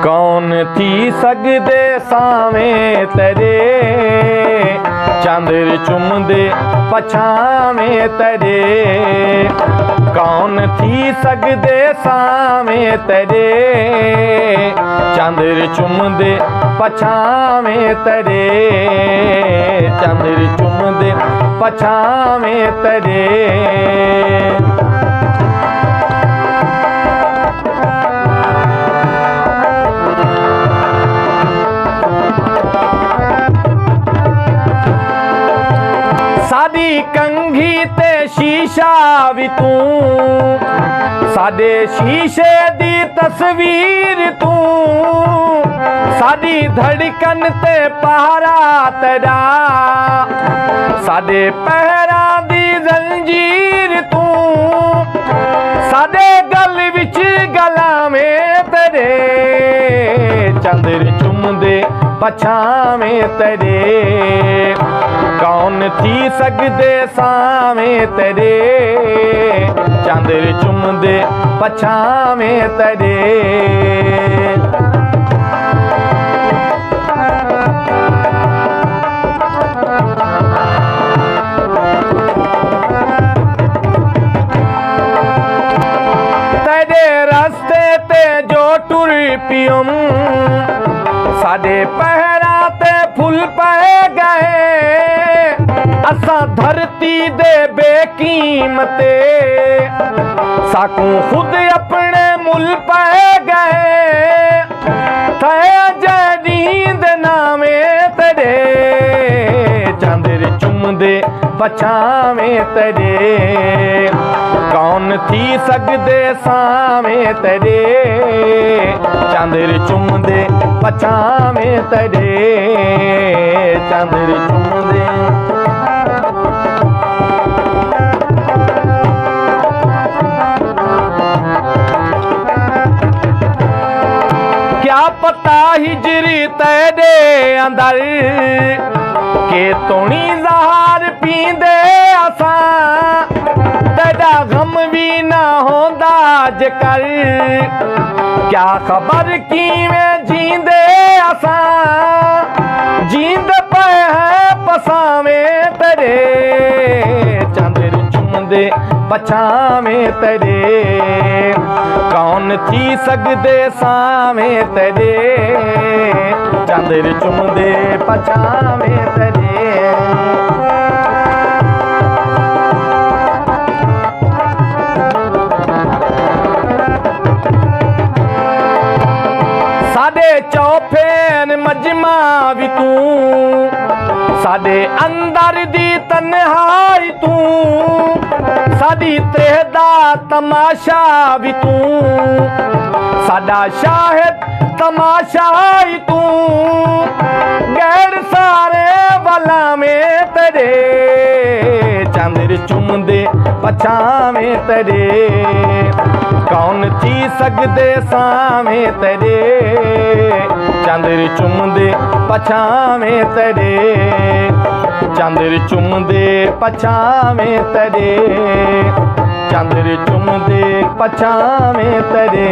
कौन थी सगदे सावें तेरे, चंद्र चुमदे पछावें तेरे। कौन थी सगदे सावें तेरे, चंद्र चुमदे पछावें तेरे। चंद्र चुमदे पछावें तेरे। साडी कंघी ते शीशा भी तू, साडे शीशे दी तस्वीर तू। साडी धड़कन ते पहरा तेरा, साडे पहरा दी जंजीर तू। साडे गल विच गलावें तेरे, चंद्र चुमदे पछावें तेरे। कौन थी सगदे सावें तेरे, चंद्र चुमदे पछावें तेरे। तेरे रास्ते ते जो टुर पियम, साडे पहरा ते फुल पै गए। असा धरती दे बेकीमते, साकू खुद अपने मुल पै गए। थे जदीद नामे तेरे, चंद्र चुमदे पछावें तेरे। कौन थी सगदे सावें तेरे, चंद्र चुमदे पछावें तेरे। चंद्र चुमदे क्या पता हिजरी तेरे अंदर, के तुणी ज़हर पींदे असा। तेरा गम भी ना होंदा जेकर, क्या खबर किवें जींदे असा। जींद पे है पसावें तेरे, चंद्र चुमदे पछावें तेरे। कौन थी सगदे सावें तेरे, चंद्र चुमदे पछावें तेरे। साडे चौफेन मजमा भी तू, साडे अंदर दी तन्हाई तू। साडी तेहदा तमाशा भी तू, साडा शाहिद तमाशाई तू। गैर सारे वाला में तेरे, चंद्र चुमदे पछावें तेरे। कौन थी सगदे सावें तेरे, चंद्र चुमदे पछावें तेरे। चंद्र चुमदे पछावें तेरे, चंद्र चुमदे पछावें तेरे।